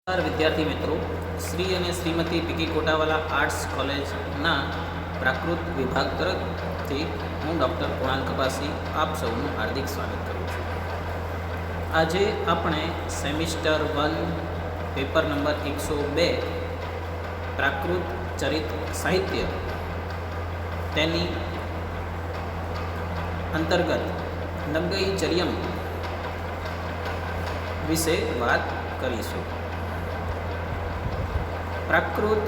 નમસ્કાર વિદ્યાર્થી મિત્રો, શ્રી અને શ્રીમતી પીકી કોટાવાલા આર્ટ્સ કોલેજના પ્રાકૃત વિભાગ તરફથી હું ડૉક્ટર કુણાલ કપાસી આપ સૌનું હાર્દિક સ્વાગત કરું છું. આજે આપણે સેમિસ્ટર 1 પેપર નંબર 102 પ્રાકૃત ચરિત સાહિત્ય તેની અંતર્ગત નગ્ગઈ ચર્યમ વિશે વાત કરીશું. પ્રાકૃત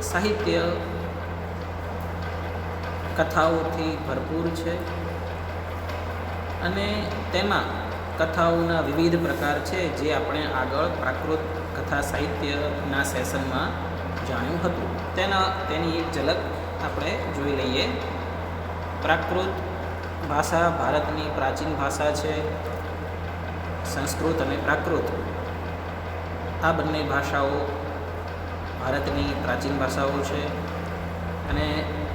સાહિત્ય કથાઓથી ભરપૂર છે અને તેમાં કથાઓના વિવિધ પ્રકાર છે, જે આપણે આગળ પ્રાકૃત કથા સાહિત્યના સેશનમાં જાણ્યું હતું. તેની એક ઝલક આપણે જોઈ લઈએ. પ્રાકૃત ભાષા ભારતની પ્રાચીન ભાષા છે. સંસ્કૃત અને પ્રાકૃત આ બંને ભાષાઓ ભારતની પ્રાચીન ભાષાઓ છે અને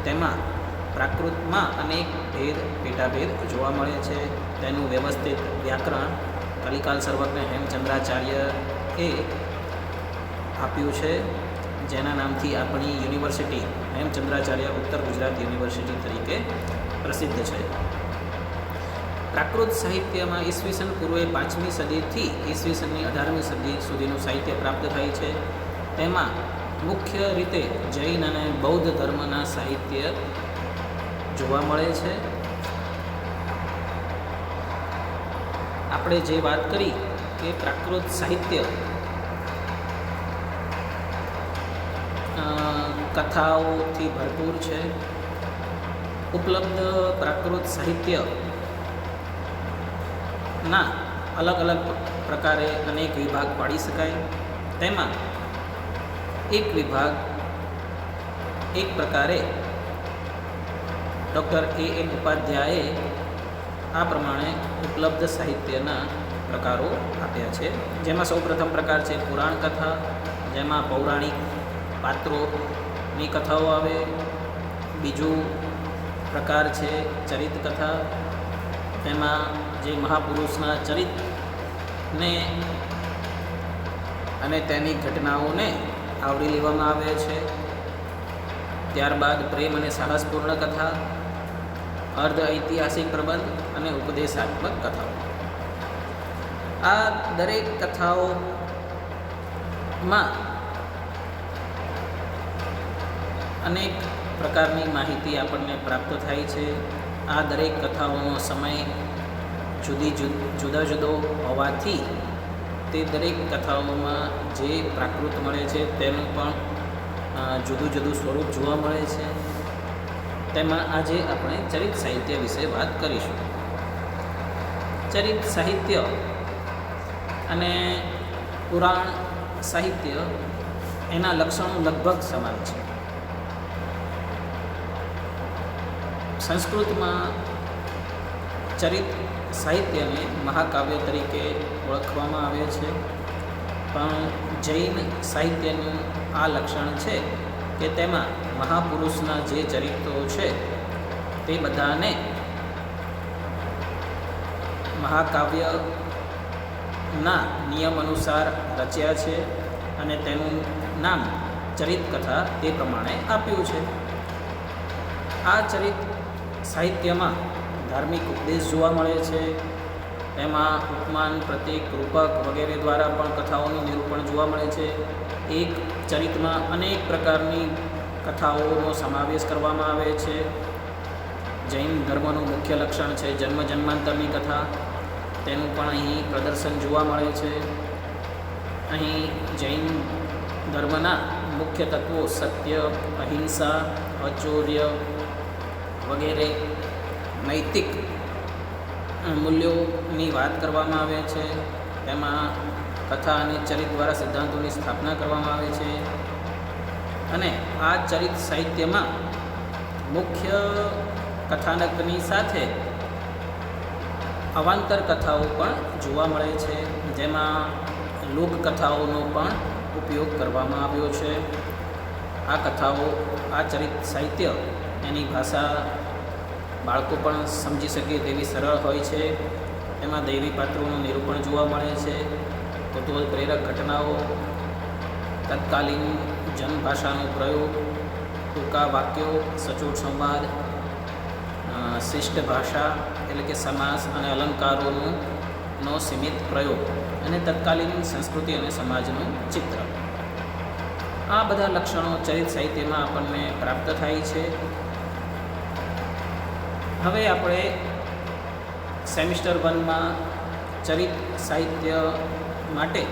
તેમાં પ્રાકૃતમાં અનેક પેટાભેદ જોવા મળે છે. તેનું વ્યવસ્થિત વ્યાકરણ કલિકાલ સર્વજ્ઞ હેમચંદ્રાચાર્યએ આપ્યું છે, જેના નામથી આપણી યુનિવર્સિટી હેમચંદ્રાચાર્ય ઉત્તર ગુજરાત યુનિવર્સિટી તરીકે પ્રસિદ્ધ છે. પ્રાકૃત સાહિત્યમાં ઈસવીસન પૂર્વે 5મી સદીથી ઈસવીસનની 18મી સદી સુધીનું સાહિત્ય પ્રાપ્ત થાય છે. તેમાં મુખ્ય રીતે જૈન અને બૌદ્ધ ધર્મના સાહિત્ય જોવા મળે છે. આપણે જે વાત કરી કે પ્રાકૃત સાહિત્ય કથાઓથી ભરપૂર છે. ઉપલબ્ધ પ્રાકૃત સાહિત્યના અલગ અલગ પ્રકારે અનેક વિભાગ પાડી શકાય. તેમાં એક પ્રકારે ડૉક્ટર A.M. ઉપાધ્યાયે આ પ્રમાણે ઉપલબ્ધ સાહિત્યના પ્રકારો આપ્યા છે, જેમાં સૌપ્રથમ પ્રકાર છે પુરાણ કથા, જેમાં પૌરાણિક પાત્રોની કથાઓ આવે. બીજું પ્રકાર છે ચરિત કથા, તેમાં જે મહાપુરુષના ચરિતને અને તેની ઘટનાઓને આવરી લેવામાં આવે છે. ત્યારબાદ પ્રેમ અને સાહસપૂર્ણ કથા, અર્ધ ઐતિહાસિક પ્રબંધ અને ઉપદેશાત્મક કથાઓ. આ દરેક કથાઓમાં અનેક પ્રકારની માહિતી આપણને પ્રાપ્ત થાય છે. આ દરેક કથાઓનો સમય જુદો જુદો હોવાથી તે દરેક કથાઓમાં જે પ્રાકૃત મળે છે તેનું પણ જુદું જુદું સ્વરૂપ જોવા મળે છે. તેમાં આજે આપણે ચરિત સાહિત્ય વિશે વાત કરીશું. ચરિત સાહિત્ય અને પુરાણ સાહિત્ય એના લક્ષણો લગભગ સમાન છે. સંસ્કૃતમાં ચરિત સાહિત્યને મહાકાવ્ય તરીકે ઓળખવામાં આવે છે, પણ જૈન સાહિત્યનું આ લક્ષણ છે કે તેમાં મહાપુરુષના જે ચરિત્રો છે તે બધાને મહાકાવ્યના નિયમ અનુસાર રચ્યા છે અને તેનું નામ ચરિત કથા તે પ્રમાણે આપ્યું છે. આ ચરિત સાહિત્યમાં ધાર્મિક ઉપદેશ જોવા મળે છે. એમાં ઉપમાન, પ્રતીક, રૂપક વગેરે દ્વારા પણ કથાઓનું નિરૂપણ જોવા મળે છે. એક ચરિતમાં અનેક પ્રકારની કથાઓનો સમાવેશ કરવામાં આવે છે. જૈન ધર્મનું મુખ્ય લક્ષણ છે જન્મ જન્માંતરની કથા, તેનું પણ અહીં પ્રદર્શન જોવા મળે છે. અહીં જૈન ધર્મના મુખ્ય તત્વો સત્ય, અહિંસા, અચૌર્ય વગેરે નૈતિક મૂલ્યોની વાત કરવામાં આવે છે. તેમાં કથા અને ચરિત દ્વારા સિદ્ધાંતોની સ્થાપના કરવામાં આવે છે. અને આ ચરિત સાહિત્યમાં મુખ્ય કથાનકની સાથે અવાંતર કથાઓ પણ જોવા મળે છે, જેમાં લોકકથાઓનો પણ ઉપયોગ કરવામાં આવ્યો છે. આ કથાઓ, આ ચરિત સાહિત્ય, એની ભાષા બાળકો પણ સમજી શકે તેવી સરળ હોય છે. એમાં દૈવી પાત્રોનું નિરૂપણ જોવા મળે છે. કુતૂહલ પ્રેરક ઘટનાઓ તત્કાલીન જનભાષાનો પ્રયોગ, ટૂંકા વાક્યો, સચોટ સંવાદ, શિષ્ટ ભાષા એટલે કે સમાસ અને અલંકારોનો સીમિત પ્રયોગ અને તત્કાલીન સંસ્કૃતિ અને સમાજનું ચિત્ર. આ બધા લક્ષણો ચરિત સાહિત્યમાં આપણને પ્રાપ્ત થાય છે. હવે આપણે સેમિસ્ટર 1માં ચરિત સાહિત્ય માટે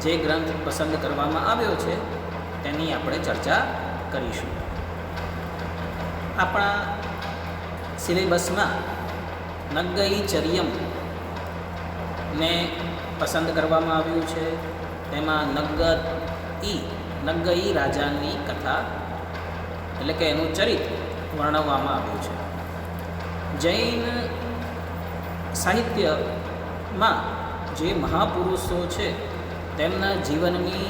જે ગ્રંથ પસંદ કરવામાં આવ્યો છે તેની આપણે ચર્ચા કરીશું. આપણા સિલેબસમાં નગ્ગઈચર્યમ ને પસંદ કરવામાં આવ્યું છે. તેમાં નગ્ગઈ રાજાની કથા એટલે કે એનું ચરિત્ર વર્ણવવામાં આવ્યું છે. જૈન સાહિત્યમાં જે મહાપુરુષો છે તેમના જીવનની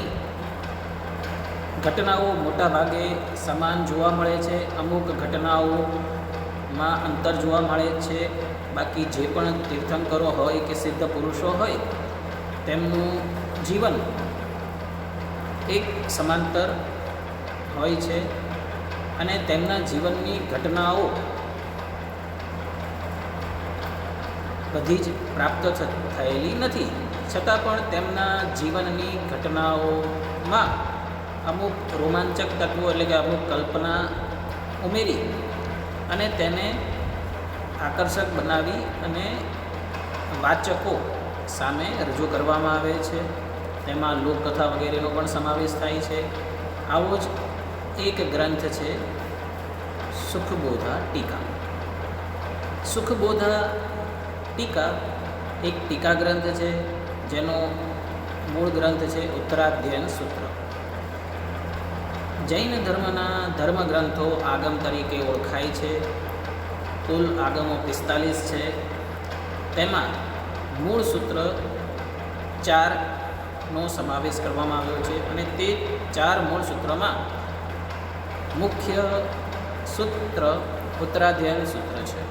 ઘટનાઓ મોટા ભાગે સમાન જોવા મળે છે. અમુક ઘટનાઓમાં અંતર જોવા મળે છે. બાકી જે પણ તીર્થંકરો હોય કે સિદ્ધ પુરુષો હોય તેમનું જીવન એક સમાંતર હોય છે અને તેમના જીવનની ઘટનાઓ બધી જ પ્રાપ્ત થયેલી નથી. છતાં પણ તેમના જીવનની ઘટનાઓમાં અમુક રોમાંચક તત્વો એટલે કે અમુક કલ્પના ઉમેરી અને તેને આકર્ષક બનાવી અને વાચકો સામે રજૂ કરવામાં આવે છે. તેમાં લોકકથા વગેરેનો પણ સમાવેશ થાય છે. આવો જ એક ગ્રંથ છે સુખબોધા ટીકા. સુખબોધા ટીકા એક ટીકા ગ્રંથ છે જેનો મૂળ ગ્રંથ છે ઉત્તરાધ્યયન સૂત્ર. જૈન ધર્મના ધર્મગ્રંથો આગમ તરીકે ઓળખાય છે. કુલ આગમો 45 છે. તેમાં મૂળ સૂત્ર 4નો સમાવેશ કરવામાં આવ્યો છે અને તે 4 મૂળ સૂત્રમાં મુખ્ય સૂત્ર ઉત્તરાધ્યયન સૂત્ર છે.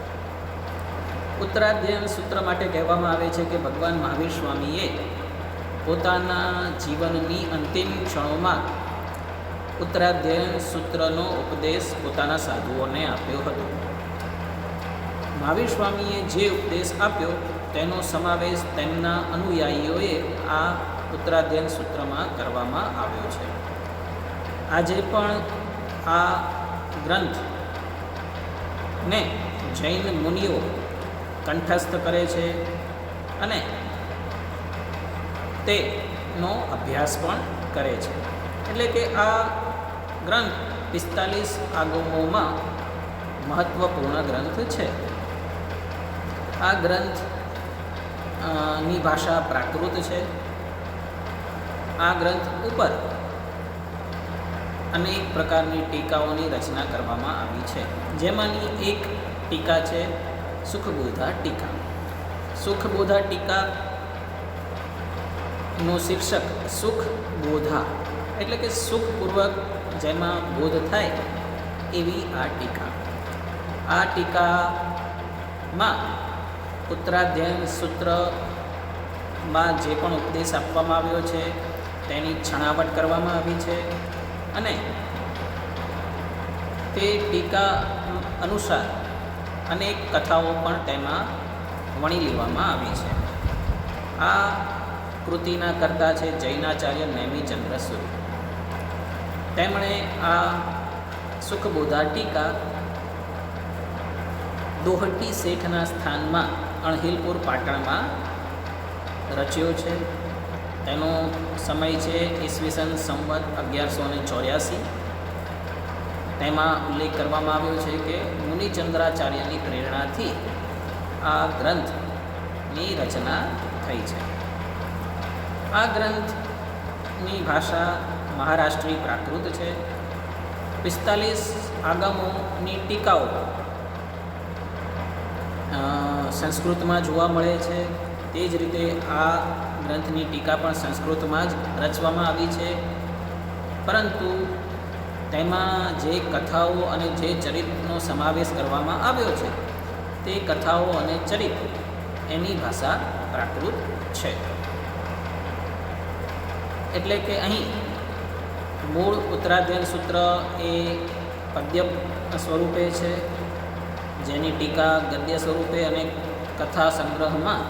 ઉત્તરાધ્યયન સૂત્ર માટે કહેવામાં આવે છે કે ભગવાન મહાવીર સ્વામીએ પોતાના જીવનની અંતિમ ક્ષણોમાં ઉત્તરાધ્યયન સૂત્રનો ઉપદેશ પોતાના સાધુઓને આપ્યો હતો. મહાવીર સ્વામીએ જે ઉપદેશ આપ્યો તેનો સમાવેશ તેમના અનુયાયીઓએ આ ઉત્તરાધ્યયન સૂત્રમાં કરવામાં આવ્યો છે. આજે પણ આ ગ્રંથને જૈન મુનિઓ કંઠસ્થ કરે છે અને તેનો અભ્યાસ પણ કરે છે. એટલે કે આ ગ્રંથ 45 આગમોમાં મહત્ત્વપૂર્ણ ગ્રંથ છે. આ ગ્રંથની ભાષા પ્રાકૃત છે. આ ગ્રંથ ઉપર અનેક પ્રકારની ટીકાઓની રચના કરવામાં આવી છે. જેમાંની એક ટીકા છે સુખબોધા ટીકા. સુખબોધા ટીકાનું શીર્ષક સુખબોધા એટલે કે સુખપૂર્વક જેમાં બોધ થાય એવી આ ટીકા. આ ટીકામાં ઉત્તરાધ્યયન સૂત્રમાં જે પણ ઉપદેશ આપવામાં આવ્યો છે તેની છણાવટ કરવામાં આવી છે અને તે ટીકા અનુસાર અનેક કથાઓ પણ તેમાં વણી લેવામાં આવી છે. આ કૃતિના કર્તા છે જૈનાચાર્ય નેમિચંદ્ર સૂરી. તેમણે આ સુખબોધા ટીકા દોહટી શેઠના સ્થાનમાં અણહિલપુર પાટણમાં રચ્યો છે. તેનો સમય છે ઈસવીસન સંવત 1184. તેમાં ઉલ્લેખ કરવામાં આવ્યો છે કે મુનિચંદ્રાચાર્યની પ્રેરણાથી આ ગ્રંથની રચના થઈ છે. આ ગ્રંથની ભાષા મહારાષ્ટ્રી પ્રાકૃત છે. 45 આગમોની ટીકાઓ સંસ્કૃતમાં જોવા મળે છે. તે જ રીતે આ ગ્રંથની ટીકા પણ સંસ્કૃતમાં જ રચવામાં આવી છે. પરંતુ તેમાં જે કથાઓ અને જે ચરિત્રનો સમાવેશ કરવામાં આવ્યો છે તે કથાઓ અને ચરિત્ર એની ભાષા પ્રાકૃત છે. એટલે કે અહીં મૂળ ઉત્તરાધ્યન સૂત્ર એ પદ્ય સ્વરૂપે છે, જેની ટીકા ગદ્ય સ્વરૂપે અને કથા સંગ્રહમાં,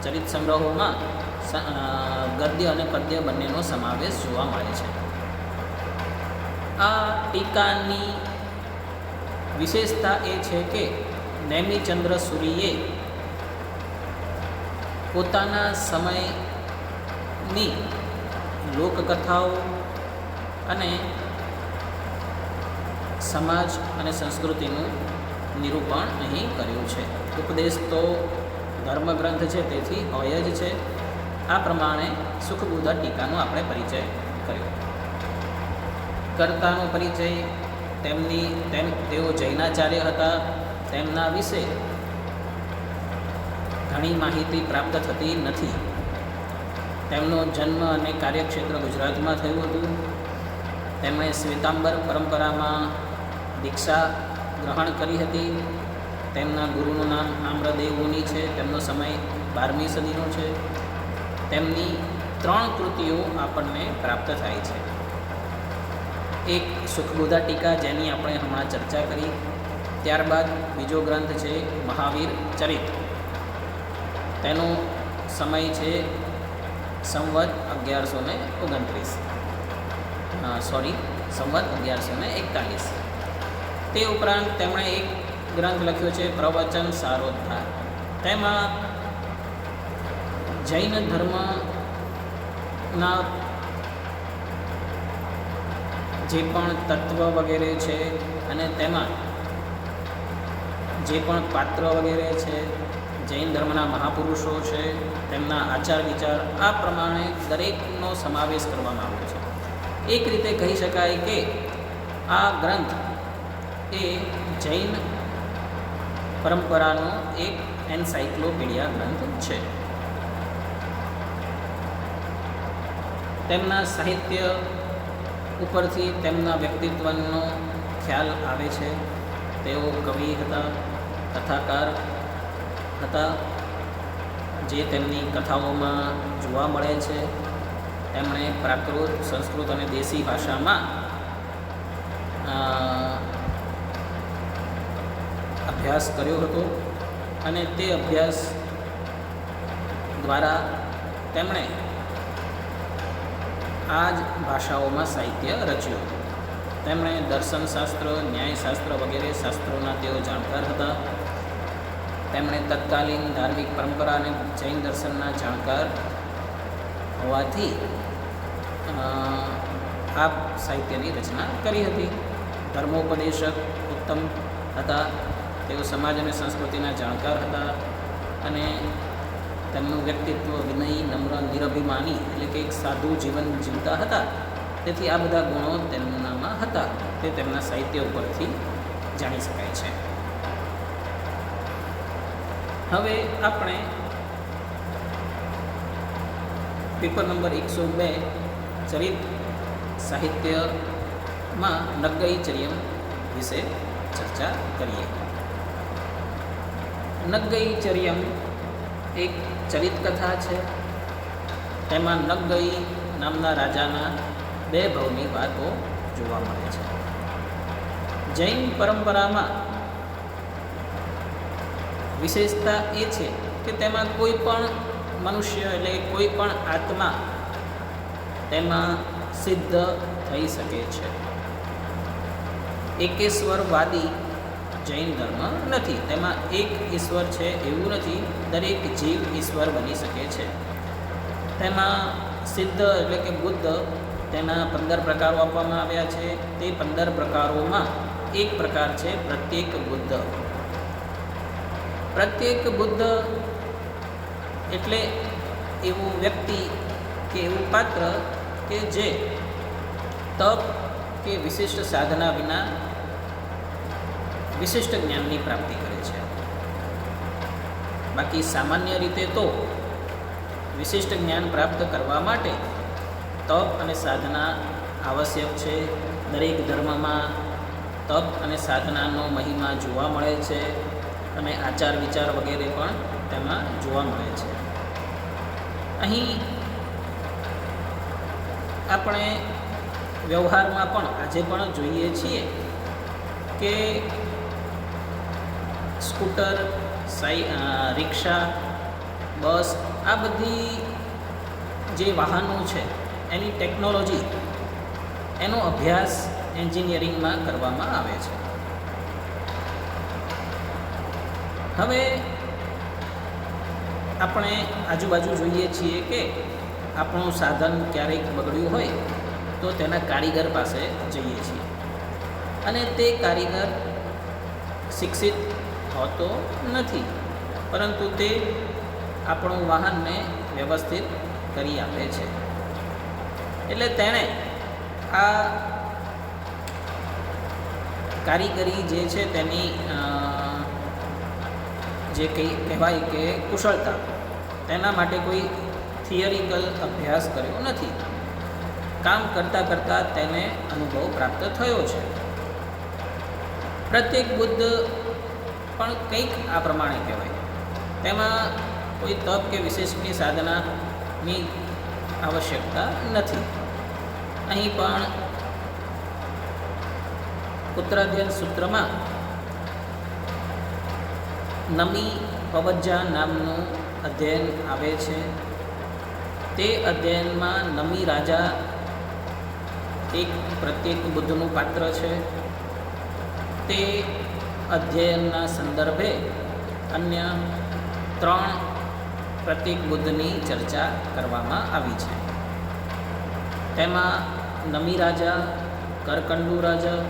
ચરિત સંગ્રહોમાં ગદ્ય અને પદ્ય બંનેનો સમાવેશ જોવા મળે છે. આ ટીકાની વિશેષતા એ છે કે નેમિચંદ્ર સૂરીએ પોતાના સમયની લોકકથાઓ અને સમાજ અને સંસ્કૃતિનું નિરૂપણ અહીં કર્યું છે. ઉપદેશ તો ધર્મગ્રંથ છે, તેથી હોય જ છે. આ પ્રમાણે સુખબોધા ટીકાનો આપણે પરિચય કર્યો. કર્તાનો પરિચય તેઓ જૈનાચાર્ય હતા. તેમના વિશે ઘણી માહિતી પ્રાપ્ત થતી નથી. તેમનો જન્મ અને કાર્યક્ષેત્ર ગુજરાતમાં થયું હતું. તેમણે શ્વેતાંબર પરંપરામાં દીક્ષા ગ્રહણ કરી હતી. તેમના ગુરુનું નામ આમ્રદેવ મુનિ છે. તેમનો સમય 12મી સદીનો છે. તેમની 3 કૃતિઓ આપણને પ્રાપ્ત થાય છે. એક સુખબોધા ટીકા, જેની આપણે હમણાં ચર્ચા કરી. ત્યારબાદ બીજો ગ્રંથ છે મહાવીર ચરિત. તેનો સમય છે સંવત 1141. તે ઉપરાંત તેમણે એક ગ્રંથ લખ્યો છે પ્રવચન સારોદ્ધાર. તેમાં જૈન ધર્મના જે પણ તત્વ વગેરે છે અને તેમાં જે પણ પાત્ર વગેરે છે, જૈન ધર્મના મહાપુરુષો છે, તેમના આચાર વિચાર, આ પ્રમાણે દરેકનો સમાવેશ કરવામાં આવ્યો છે. એક રીતે કહી શકાય કે આ ગ્રંથ એ જૈન પરંપરાનો એક એન્સાઇક્લોપીડિયા ગ્રંથ છે. તેમના સાહિત્ય ઉપરથી તેમના વ્યક્તિત્વનો ખ્યાલ આવે છે. તેઓ કવિ હતા, કથાકાર હતા, જે તેમની કથાઓમાં જોવા મળે છે. તેમણે પ્રાકૃત, સંસ્કૃત અને દેશી ભાષામાં અભ્યાસ કર્યો હતો અને તે અભ્યાસ દ્વારા તેમણે આ જ ભાષાઓમાં સાહિત્ય રચ્યું હતું. તેમણે દર્શનશાસ્ત્ર, ન્યાયશાસ્ત્ર વગેરે શાસ્ત્રોના તેઓ જાણકાર હતા. તેમણે તત્કાલીન ધાર્મિક પરંપરા અને જૈન દર્શનના જાણકાર હોવાથી આ સાહિત્યની રચના કરી હતી. ધર્મોપદેશક ઉત્તમ હતા. તેઓ સમાજ અને સંસ્કૃતિના જાણકાર હતા અને તેમનું વ્યક્તિત્વ વિનયી, નમ્ર, નિરભિમાની, એટલે કે એક સાદું જીવન જીવતા હતા. તેથી આ બધા ગુણો તેમનામાં હતા. તે તેમના સાહિત્ય ઉપરથી જાણી શકાય છે. હવે આપણે પેપર નંબર 102 ચરિત સાહિત્યમાં નગ્ગઈચર્યમ વિશે ચર્ચા કરીએ. નગ્ગઈચર્યમ એક ચરિત કથા છે. તેમાં નગ્ગઈ નામના રાજાના 2 ભવની વાતો જોવા મળે છે. જૈન પરંપરામાં વિશેષતા એ છે કે તેમાં કોઈ પણ મનુષ્ય, એટલે કોઈ પણ આત્મા તેમાં સિદ્ધ થઈ શકે છે. એકેશ્વરવાદી જૈન ધર્મ નથી. તેમાં એક ઈશ્વર છે એવું નથી. દરેક જીવ ઈશ્વર બની શકે છે. તેમાં સિદ્ધ એટલે કે બુદ્ધ, તેના 15 પ્રકારો આપવામાં આવ્યા છે. તે 15 પ્રકારોમાં એક પ્રકાર છે પ્રત્યેક બુદ્ધ. પ્રત્યેક બુદ્ધ એટલે એવું વ્યક્તિ કે એવું પાત્ર કે જે તપ કે વિશિષ્ટ સાધના વિના વિશિષ્ટ જ્ઞાનની પ્રાપ્તિ કરે છે. બાકી સામાન્ય રીતે તો વિશિષ્ટ જ્ઞાન પ્રાપ્ત કરવા માટે તપ અને સાધના આવશ્યક છે. દરેક ધર્મમાં તપ અને સાધનાનો મહિમા જોવા મળે છે અને આચાર વિચાર વગેરે પણ તેમાં જોવા મળે છે. અહીં આપણે વ્યવહારમાં પણ આજે પણ જોઈએ છીએ કે સ્કૂટર, રિક્ષા, બસ, આ બધી જે વાહનો છે એની ટેકનોલોજી, એનો અભ્યાસ એન્જિનિયરિંગમાં કરવામાં આવે છે. હવે આપણે આજુબાજુ જોઈએ છીએ કે આપણું સાધન ક્યારેક બગડ્યું હોય તો તેના કારીગર પાસે જઈએ છીએ અને તે કારીગર શિક્ષિત હોતો નથી, પરંતુ તે આપણું વાહનને વ્યવસ્થિત કરી આપે છે. એટલે તેણે આ કારીગરી જે છે તેની જે કહેવાય કે કુશળતા, તેના માટે કોઈ થિયરિકલ અભ્યાસ કર્યો નથી. કામ કરતાં કરતાં તેને અનુભવ પ્રાપ્ત થયો છે. પ્રત્યેક બુદ્ધ પણ કંઈક આ પ્રમાણે કહેવાય. તેમાં કોઈ તપ કે વિશેષની સાધનાની આવશ્યકતા નથી. અહીં પણ ઉત્તરાધ્યયન સૂત્રમાં નમી પવજ્જા નામનું અધ્યયન આવે છે. તે અધ્યયનમાં નમી રાજા એક પ્રત્યેક બુદ્ધનું પાત્ર છે. તે અધ્યયનના સંદર્ભે અન્ય 3 પ્રત્યેક બુદ્ધની ચર્ચા કરવામાં આવી છે. તેમાં નમી રાજા, કરકંડુ રાજા,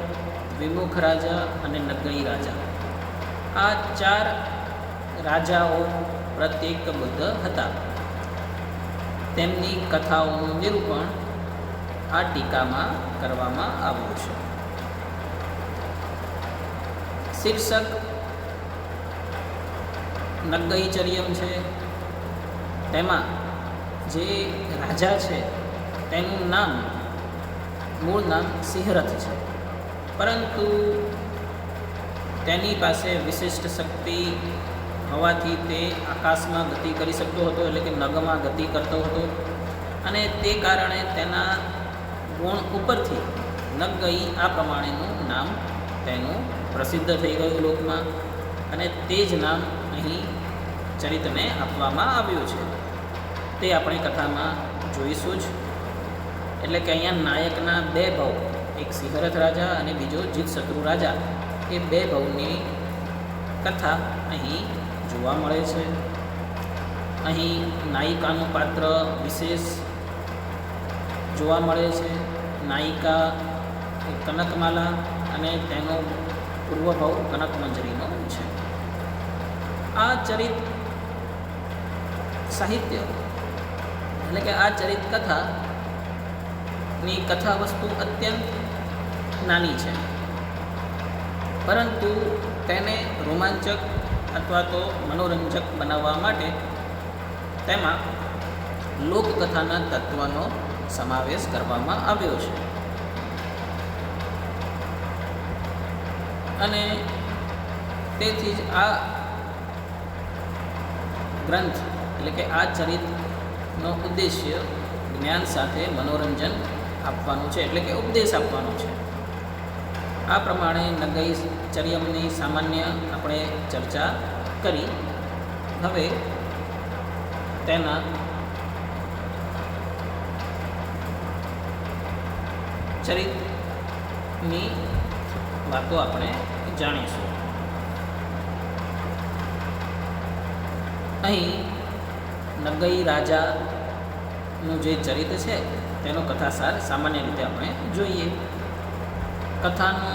વિમુખ રાજા અને નગઈ રાજા, આ 4 રાજાઓ પ્રત્યેક બુદ્ધ હતા. તેમની કથાઓનું નિરૂપણ આ ટીકામાં કરવામાં આવ્યું છે. શીર્ષક નગઈચર્યમ છે. તેમાં જે રાજા છે તેનું નામ, મૂળ નામ સિંહરથ છે, પરંતુ તેની પાસે વિશિષ્ટ શક્તિ હોવાથી તે આકાશમાં ગતિ કરી શકતો હતો, એટલે કે નગમાં ગતિ કરતો હતો, અને તે કારણે તેના ગુણ ઉપરથી નગઈ આ પ્રમાણેનું નામ તેનું પ્રસિદ્ધ થઈ ગયું લોકમાં, અને તે જ નામ અહીં ચરિતને આપવામાં આવ્યું છે. તે આપણી કથામાં જોઈશું જ. એટલે કે અહીંયા નાયકના 2 ભાવ, એક સિંહરથ રાજા અને બીજો જીતશત્રુ રાજા, એ 2 ભાવની કથા અહીં જોવા મળે છે. અહીં નાયિકાનું પાત્ર વિશેષ જોવા મળે છે. નાયિકા કનકમાલા અને તેનો પૂર્વભાવ કનકમંજરીનો છે. આ ચરિત સાહિત્ય, એટલે કે આ ચરિત કથાની કથા વસ્તુ અત્યંત નાની છે, પરંતુ તેને રોમાંચક અથવા તો મનોરંજક બનાવવા માટે તેમાં લોકકથાના તત્વનો સમાવેશ કરવામાં આવ્યો છે. અને તેથી જ આ ગ્રંથ, એટલે કે આ ચરિતનો ઉદ્દેશ્ય જ્ઞાન સાથે મનોરંજન આપવાનું છે, એટલે કે ઉપદેશ આપવાનો છે. આ પ્રમાણે નગઈચર્યમની સામાન્ય આપણે ચર્ચા કરી. હવે તેના ચરિતની વાતો આપણે જાણીશું. અહીં નગઈ રાજાનું જે ચરિત છે તેનો કથાસાર સામાન્ય રીતે આપણે જોઈએ. કથાનો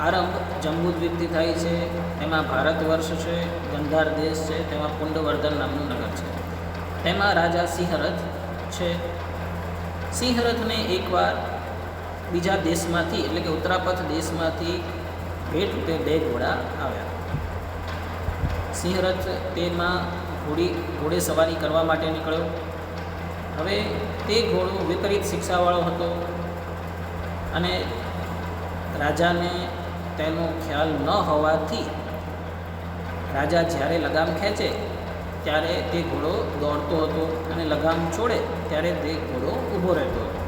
આરંભ જંબુદ્વીપથી થાય છે. તેમાં ભારત વર્ષ છે, ગંધાર દેશ છે, તેમાં પુંડવર્ધન નામનું નગર છે. તેમાં રાજા સિંહરથ છે. સિંહરથને એકવાર બીજા દેશમાંથી, એટલે કે ઉત્તરાપથ દેશમાંથી ભેટ રૂપે 2 ઘોડા આવ્યા. સિંહરથ તેમાં ઘોડે સવારી કરવા માટે નીકળ્યો. હવે તે ઘોડો વિપરીત શિક્ષાવાળો હતો અને રાજાને તેનો ખ્યાલ ન હોવાથી રાજા જ્યારે લગામ ખેંચે ત્યારે તે ઘોડો દોડતો હતો અને લગામ છોડે ત્યારે તે ઘોડો ઊભો રહેતો હતો.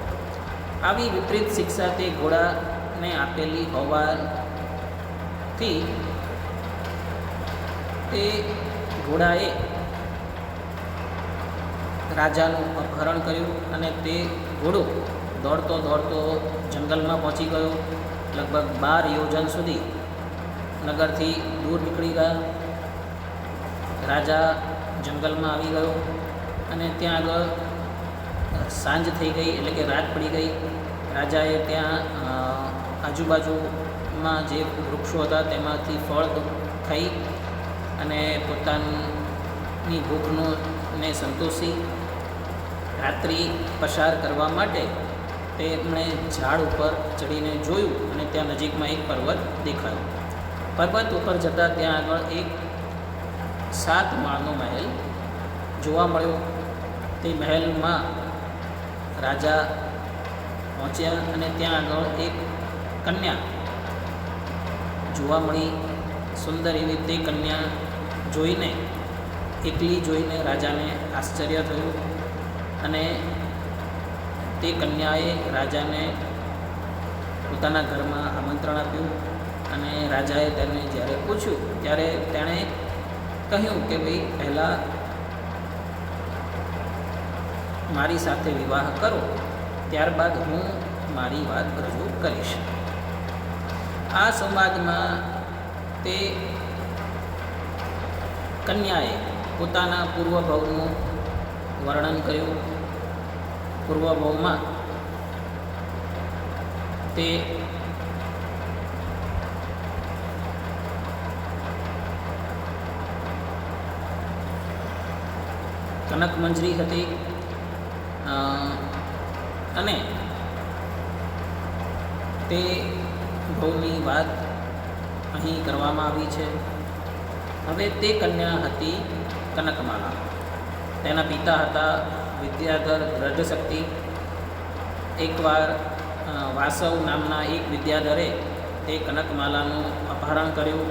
આવી વિપરીત શિક્ષા તે ઘોડાને આપેલી હોવાથી તે ઘોડાએ રાજાનું અપહરણ કર્યું અને તે ઘોડો દોડતો દોડતો જંગલમાં પહોંચી ગયો. લગભગ 12 યોજન સુધી નગરથી દૂર નીકળી ગયા. રાજા જંગલમાં આવી ગયો અને ત્યાં આગળ સાંજ થઈ ગઈ, એટલે કે રાત પડી ગઈ. રાજાએ ત્યાં આજુબાજુમાં જે વૃક્ષો હતા તેમાંથી ફળ ખાઈ અને પોતાની ભૂખને સંતોષી રાત્રિ પસાર કરવા માટે તેમણે ઝાડ ઉપર ચડીને જોયું અને ત્યાં નજીકમાં એક પર્વત દેખાયો. પર્વત ઉપર જતાં ત્યાં આગળ એક 7 માળનો મહેલ જોવા મળ્યો. તે મહેલમાં રાજા પહોંચ્યા અને ત્યાં આગળ એક કન્યા જોવા મળી. સુંદર એવી તે કન્યા જોઈને, એકલી જોઈને રાજાને આશ્ચર્ય થયું અને તે કન્યાએ રાજાને પોતાના ઘરમાં આમંત્રણ આપ્યું. અને રાજાએ તેને જ્યારે પૂછ્યું ત્યારે તેણે કહ્યું કે ભાઈ પહેલાં મારી સાથે વિવાહ કરો, ત્યારબાદ હું મારી વાત રજૂ કરીશ. આ સંવાદમાં તે કન્યાએ પોતાના પૂર્વભવનું વર્ણન કર્યું. પૂર્વભવમાં તે કનકમંજરી હતી અને તે ભવની વાત અહીં કરવામાં આવી છે. હવે તે કન્યા હતી કનકમાલા. તેના પિતા હતા વિદ્યાધર દ્રઢશક્તિ. એકવાર વાસવ નામના એક વિદ્યાધરે તે કનકમાલાનું અપહરણ કર્યું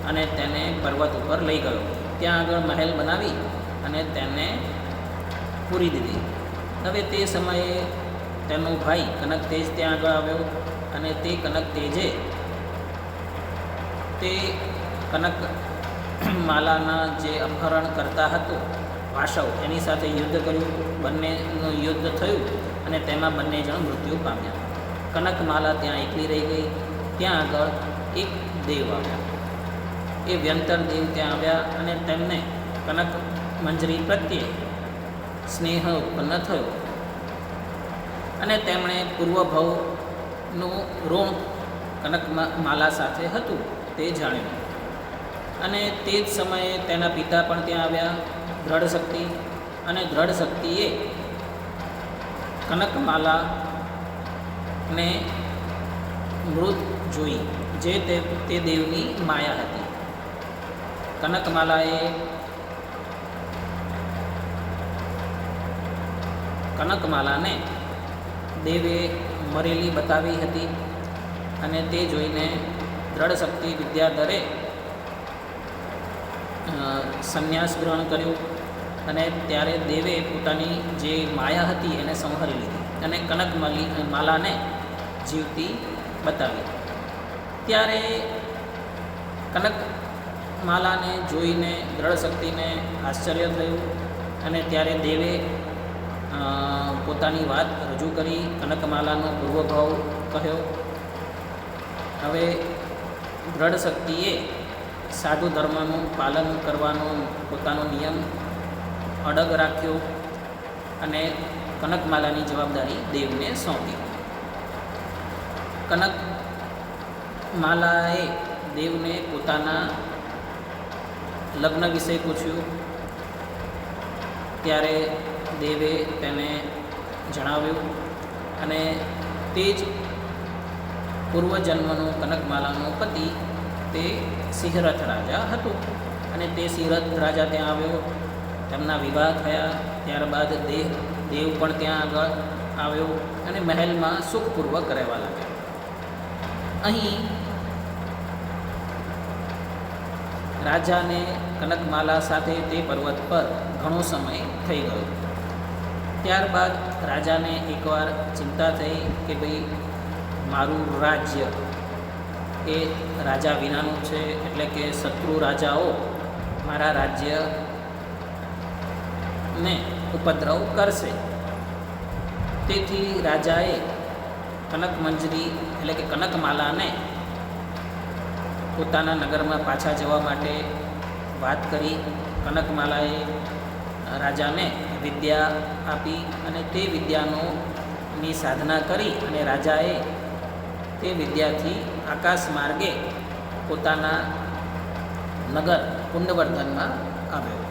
અને તેને પર્વત ઉપર લઈ ગયો. ત્યાં આગળ મહેલ બનાવી અને તેને પૂરી દીધી. હવે તે સમયે તેનો ભાઈ કનકતેજ ત્યાં આગળ આવ્યો અને તે કનકતેજે તે કનકમાલાના જે અપહરણ કરતા હતો વાસવ, એની સાથે યુદ્ધ કર્યું. બંનેનું યુદ્ધ થયું અને તેમાં બંને જણ મૃત્યુ પામ્યા. કનકમાલા ત્યાં એકલી રહી ગઈ. ત્યાં આગળ એક દેવ આવ્યા. એ વ્યંતર દેવ ત્યાં આવ્યા અને તેમને કનકમંજરી પ્રત્યે સ્નેહ ઉત્પન્ન થયો અને તેમણે પૂર્વભવનું ઋણ કનકમાલા સાથે હતું તે જાણ્યું. અને તે જ સમયે તેના પિતા પણ ત્યાં આવ્યા, દ્રઢશક્તિ. અને દ્રઢશક્તિએ કનકમાલાને મૃત જોઈ, જે તે દેવની માયા હતી. કનકમાલાને દેવે મરેલી બતાવી હતી અને તે જોઈને દ્રઢશક્તિ વિદ્યાધરે સંન્યાસ ગ્રહણ કર્યું અને ત્યારે દેવે પોતાની જે માયા હતી એને સંહરી લીધી અને કનકમાલાને જીવતી બતાવી. ત્યારે કનકમાલાને જોઈને દ્રઢશક્તિને આશ્ચર્ય થયું અને ત્યારે દેવે પોતાની વાત રજૂ કરી, કનકમાલાનો પૂર્વભાવ કહ્યો. હવે દ્રઢશક્તિએ સાધુ ધર્મનું પાલન કરવાનો પોતાનો નિયમ અડગ રાખ્યો અને કનકમાલાની જવાબદારી દેવને સોંપી. કનકમાલાએ દેવને પોતાના લગ્ન વિશે પૂછ્યું. ત્યારે દેવે તેને જણાવ્યું અને તે જ પૂર્વજન્મનો કનકમાલાનો પતિ તે સિંહરથ રાજા હતો અને તે સિંહરથ રાજા ત્યાં આવ્યો. તેમના વિવાહ થયા. ત્યારબાદ દેવ પણ ત્યાં આગળ આવ્યો અને મહેલમાં સુખપૂર્વક રહેવા લાગ્યા. અહીં રાજાને કનકમાલા સાથે તે પર્વત પર ઘણો સમય થઈ ગયો. ત્યારબાદ રાજાને એકવાર ચિંતા થઈ કે ભાઈ મારું રાજ્ય એ રાજા વિનાનું છે, એટલે કે શત્રુ રાજાઓ મારા રાજ્યને ઉપદ્રવ કરશે. તેથી રાજાએ કનકમંજરી એટલે કે કનકમાલાને પોતાના નગરમાં પાછા જવા માટે વાત કરી. કનકમાલાએ રાજાને વિદ્યા આપી અને તે વિદ્યાની સાધના કરી અને રાજાએ તે વિદ્યાથી આકાશ માર્ગે પોતાના નગર કુંડવર્ધનમાં આવ્યો.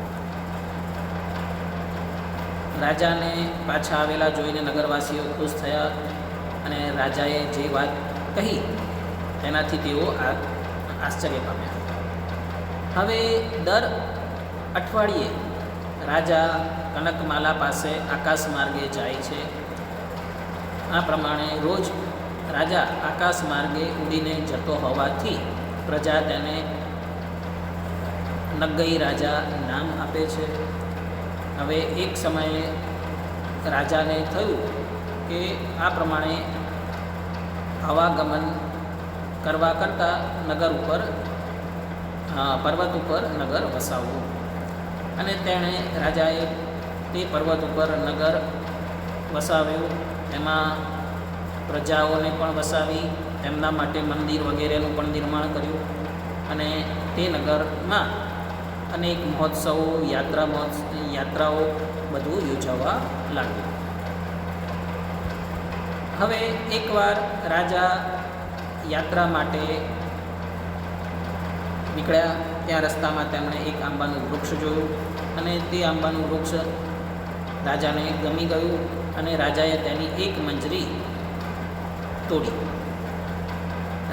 રાજાને પાછા આવેલા જોઈને નગરવાસીઓ ખુશ થયા અને રાજાએ જે વાત કહી તેનાથી તેઓ આશ્ચર્ય પામ્યા. હવે દર અઠવાડિયે રાજા કનકમાલા પાસે આકાશ માર્ગે જાય છે. આ પ્રમાણે રોજ રાજા આકાશ માર્ગે ઉડીને જતો હોવાથી પ્રજા તેને નગઈ રાજા નામ આપે છે. હવે એક સમયે રાજાને થયું કે આ પ્રમાણે આવાગમન કરવા કરતાં નગર ઉપર પર્વત ઉપર નગર વસાવવું, અને તેણે રાજાએ તે પર્વત ઉપર નગર વસાવ્યું. એમાં પ્રજાઓને પણ વસાવી, તેમના માટે મંદિર વગેરેનું પણ નિર્માણ કર્યું અને તે નગરમાં અનેક મહોત્સવો યાત્રાઓ બધું યોજાવા લાગ્યું. હવે એકવાર રાજા યાત્રા માટે નીકળ્યા. ત્યાં રસ્તામાં તેમણે એક આંબાનું વૃક્ષ જોયું અને તે આંબાનું વૃક્ષ રાજાને ગમી ગયું અને રાજાએ તેની એક મંજરી તોડી.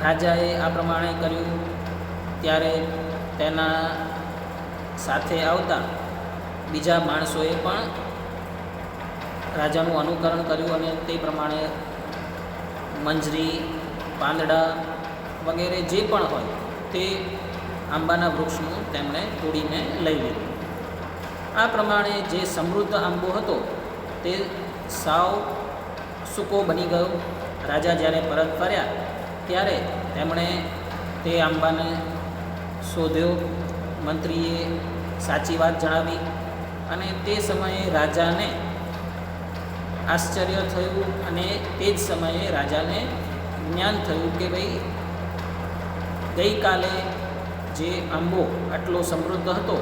રાજાએ આ પ્રમાણે કર્યું ત્યારે તેના સાથે આવતા બીજા માણસોએ પણ રાજાનું અનુકરણ કર્યું અને તે પ્રમાણે મંજરી, પાંદડા વગેરે જે પણ હોય તે આંબાના વૃક્ષનું તેમણે તોડીને લઈ લીધું. આ પ્રમાણે જે સમૃદ્ધ આંબો હતો તે સાવ સૂકો બની ગયો. રાજા જ્યારે પરત ફર્યા ત્યારે તેમણે તે આંબાને શોધ્યો. મંત્રીએ સાચી વાત જણાવી અને તે સમયે રાજાને આશ્ચર્ય થયું અને તે જ સમયે રાજાને જ્ઞાન થયું કે ભાઈ ગઈકાલે જે આંબો આટલો સમૃદ્ધ હતો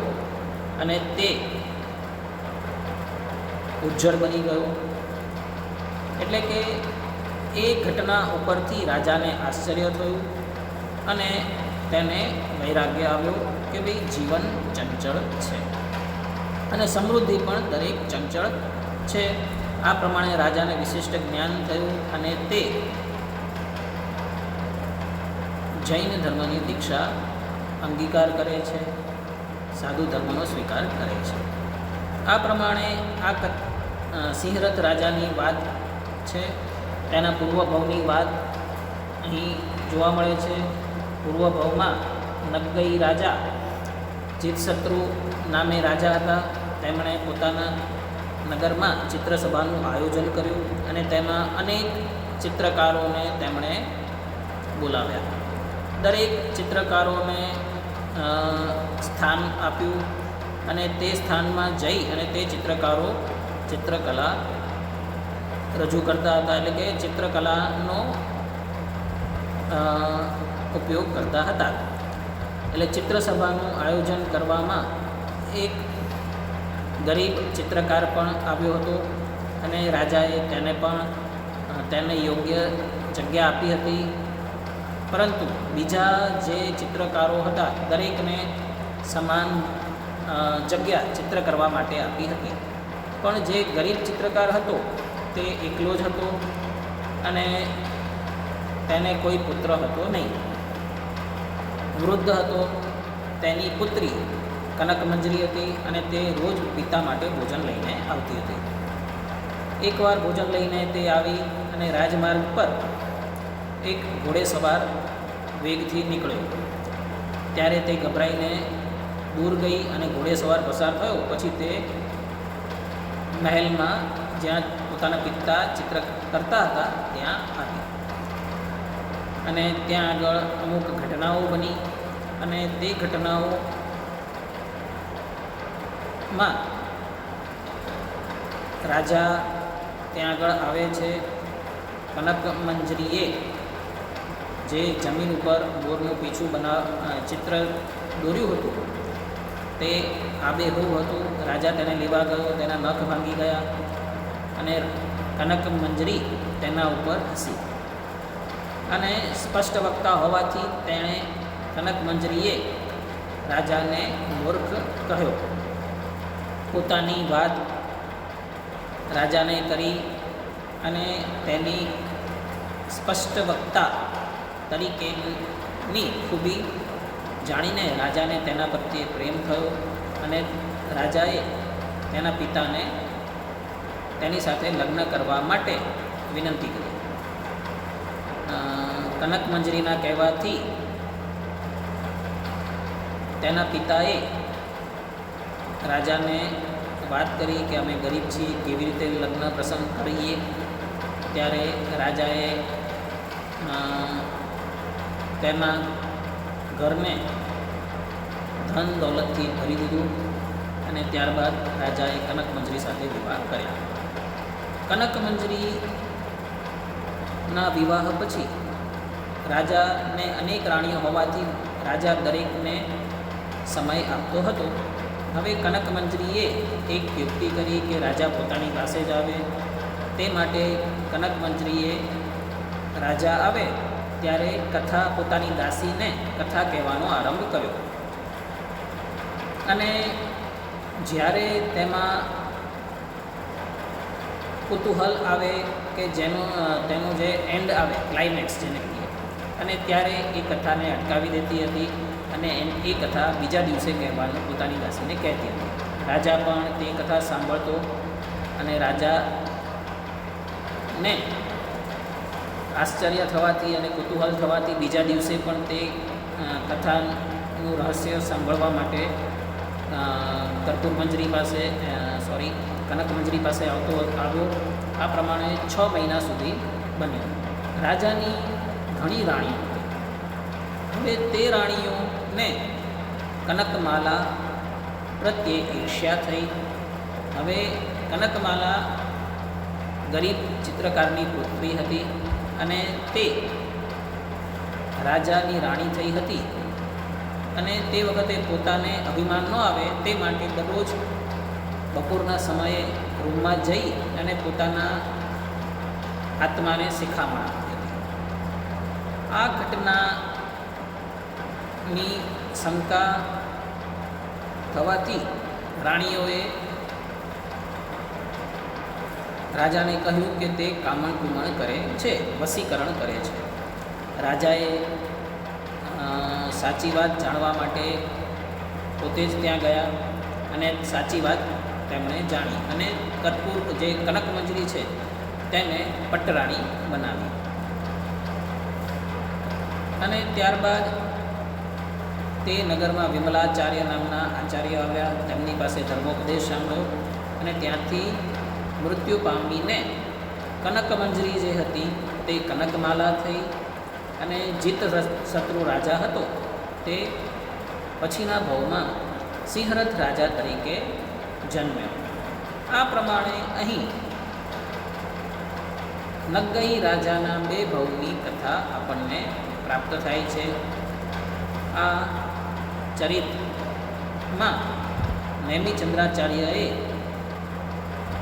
અને તે ઉજ્જળ બની ગયો. એટલે કે એ ઘટના ઉપરથી રાજાને આશ્ચર્ય થયું અને તેને વૈરાગ્ય આવ્યો કે ભાઈ જીવન ચંચળ છે અને સમૃદ્ધિ પણ દરેક ચંચળ છે. આ પ્રમાણે રાજાને વિશિષ્ટ જ્ઞાન થયું અને તે જૈન ધર્મની દીક્ષા અંગીકાર કરે છે, સાધુ ધર્મનો સ્વીકાર કરે છે. આ પ્રમાણે આ સિંહરથ રાજાની વાત છે. તેના પૂર્વભવની વાત અહીં જોવા મળે છે. પૂર્વભવમાં નગઈ રાજા ચિત્તશત્રુ નામે રાજા હતા. તેમણે પોતાના નગરમાં ચિત્રસભાનું આયોજન કર્યું અને તેમાં અનેક ચિત્રકારોને તેમણે બોલાવ્યા. દરેક ચિત્રકારોને સ્થાન આપ્યું અને તે સ્થાનમાં જઈ અને તે ચિત્રકારો ચિત્રકલા રજૂ કરતા હતા, એટલે કે ચિત્રકલાનો ઉપયોગ કરતા હતા. એટલે ચિત્રસભાનું આયોજન કરવામાં એક ગરીબ ચિત્રકાર પણ આવ્યો હતો અને રાજાએ તેને યોગ્ય જગ્યા આપી હતી. પરંતુ બીજા જે ચિત્રકારો હતા દરેકને સમાન જગ્યા ચિત્ર કરવા માટે આપી હતી. પણ જે ગરીબ ચિત્રકાર હતો તે એકલો જ હતો અને તેને કોઈ પુત્ર હતો નહીં. વૃદ્ધ હતો. તેની પુત્રી કનકમંજરી હતી અને તે રોજ પિતા માટે ભોજન લઈને આવતી હતી. એકવાર ભોજન લઈને તે આવી અને રાજમાર્ગ પર એક ઘોડેસવાર વેગથી નીકળ્યો. ત્યારે તે ગભરાઈને દૂર ગઈ અને ઘોડેસવાર પસાર થયો. પછી તે મહેલમાં જ્યાં પોતાના પિતા ચિત્ર કરતા હતા ત્યાં આવી અને ત્યાં આગળ અમુક ઘટનાઓ બની અને તે ઘટનાઓમાં રાજા ત્યાં આગળ આવે છે. કનક મંજરીએ જે જમીન ઉપર બોરનું પીછું ચિત્ર દોર્યું હતું તે આબેહૂબ હતું. રાજા તેને લેવા ગયો, તેના નખ ભાંગી ગયા અને કનક મંજરી તેના ઉપર હસી અને સ્પષ્ટ વક્તા હોવાથી તેણે કનક મંજરીએ રાજાને મૂર્ખ કહ્યો. પોતાની વાત રાજાને કરી અને તેની સ્પષ્ટ વક્તા તરીકેની ખૂબી જાણીને રાજાને તેના પ્રત્યે પ્રેમ થયો અને રાજાએ તેના પિતાને તેની સાથે લગ્ન કરવા માટે વિનંતી કરી. કનક મંજરીના કહેવાથી તેના પિતાએ રાજાને વાત કરી કે અમે ગરીબ છીએ, કેવી રીતે લગ્ન પ્રસંગ કરીએ. ત્યારે રાજાએ તેના ઘરને ધન દોલતથી ભરી દીધું અને ત્યારબાદ રાજાએ કનક મંજરી સાથે વિવાહ કર્યા. કનક મંજરીના વિવાહ પછી રાજાને અનેક રાણીઓ હોવાથી રાજા દરેકને સમય આપતો હતો. હવે કનક મંજરીએ એક યુક્તિ કરી કે રાજા પોતાની પાસે જ આવે. તે માટે કનક મંજરીએ રાજા આવે ત્યારે પોતાની દાસીને કથા કહેવાનો આરંભ કર્યો અને જ્યારે તેમાં કુતૂહલ આવે કે તેનું જે એન્ડ આવે, ક્લાઇમેક્સ જેને કહીએ, અને ત્યારે એ કથાને અટકાવી દેતી હતી અને એ કથા બીજા દિવસે કહેવાનું પોતાની દાસીને કહેતી હતી. રાજા પણ તે કથા સાંભળતો અને રાજાને આશ્ચર્ય થવાથી અને કુતૂહલ થવાથી બીજા દિવસે પણ તે કથાનું રહસ્ય સાંભળવા માટે કનક મંજરી પાસે આવ્યો. આ પ્રમાણે 6 મહિના સુધી બન્યું. રાજાની ઘણી રાણીઓ હતી. હવે તે રાણીઓને કનકમાલા પ્રત્યે ઈર્ષ્યા થઈ. હવે કનકમાલા ગરીબ ચિત્રકારની પુત્રી હતી અને તે રાજાની રાણી થઈ હતી અને તે વખતે પોતાને અભિમાન ન આવે તે માટે દરરોજ બપોરના સમયે રૂમમાં જઈ અને પોતાના આત્માને શિખામણ આપતી હતી. આ ઘટનાની શંકા થવાથી રાણીઓએ રાજાને કહ્યું કે તે કામણ કુમણ કરે છે, વશીકરણ કરે છે. રાજાએ સાચી વાત જાણવા માટે પોતે જ ત્યાં ગયા અને સાચી વાત તેમણે જાણી અને જે કનક મંજરી છે તેને પટરાણી બનાવી અને ત્યારબાદ તે નગરમાં વિમલાચાર્ય નામના આચાર્ય આવ્યા. તેમની પાસે ધર્મોપદેશ સાંભળ્યો અને ત્યાંથી મૃત્યુ પામીને કનક મંજરી જે હતી તે કનકમાલા થઈ અને જીત શત્રુ રાજા હતો તે પછીના ભવમાં સિંહરથ રાજા તરીકે જન્મ્યો. આ પ્રમાણે અહીં નગઈ રાજાના 2 ભવની કથા આપણને પ્રાપ્ત થાય છે. આ ચરિત્રમાં નેમિચંદ્રાચાર્યએ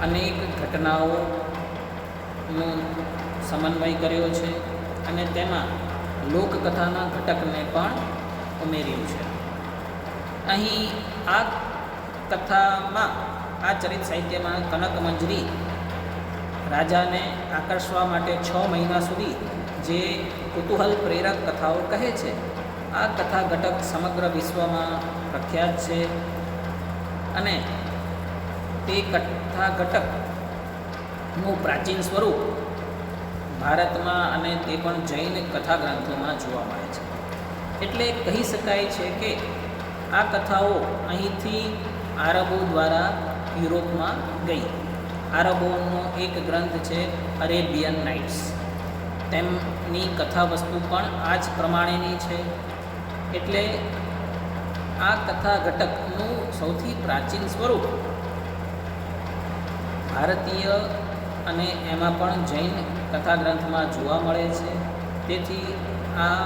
અનેક ઘટનાઓનો સમન્વય કર્યો છે અને તેમાં લોકકથાના ઘટકને પણ ઉમેર્યું છે. અહીં આ કથામાં, આ ચરિત સાહિત્યમાં કનક મંજરી રાજાને આકર્ષવા માટે 6 મહિના સુધી જે કુતૂહલ પ્રેરક કથાઓ કહે છે, આ કથા ઘટક સમગ્ર વિશ્વમાં પ્રખ્યાત છે અને તે કથા ઘટકનું પ્રાચીન સ્વરૂપ ભારતમાં અને તે પણ જૈન કથા ગ્રંથોમાં જોવા મળે છે. એટલે કહી શકાય છે કે આ કથાઓ અહીંથી આરબો દ્વારા યુરોપમાં ગઈ. આરબોનો એક ગ્રંથ છે અરેબિયન નાઇટ્સ. તેમની કથા વસ્તુ પણ આ જ પ્રમાણેની છે. એટલે આ કથા ઘટકનું સૌથી પ્રાચીન સ્વરૂપ ભારતીય અને એમાં પણ જૈન કથા ગ્રંથમાં જોવા મળે છે. તેથી આ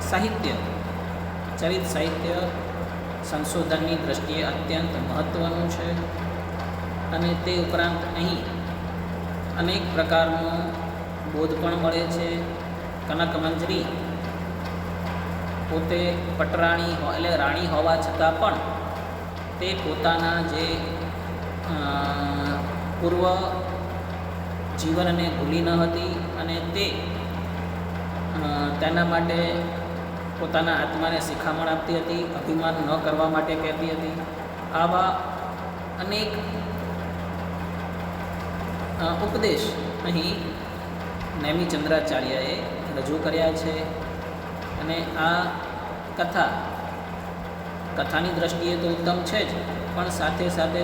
સાહિત્ય, ચરિત સાહિત્ય સંશોધનની દૃષ્ટિએ અત્યંત મહત્ત્વનું છે. અને તે ઉપરાંત અહીં અનેક પ્રકારનો બોધ પણ મળે છે. કનકમંજરી પોતે પટરાણી એટલે રાણી હોવા છતાં પણ તે પોતાના જે પૂર્વ જીવનને ભૂલી ન હતી અને તે તેના માટે પોતાના આત્માને શિખામણ આપતી હતી, અભિમાન ન કરવા માટે કહેતી હતી. આવા અનેક ઉપદેશ અહીં નેમિચંદ્રાચાર્યએ રજૂ કર્યા છે. અને આ કથાની દૃષ્ટિએ તો ઉત્તમ છે જ, પણ સાથે સાથે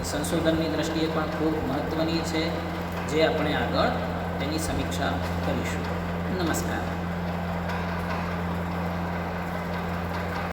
સંશોધનની દૃષ્ટિએ પણ ખૂબ મહત્ત્વની છે, જે આપણે આગળ તેની સમીક્ષા કરીશું. નમસ્કાર.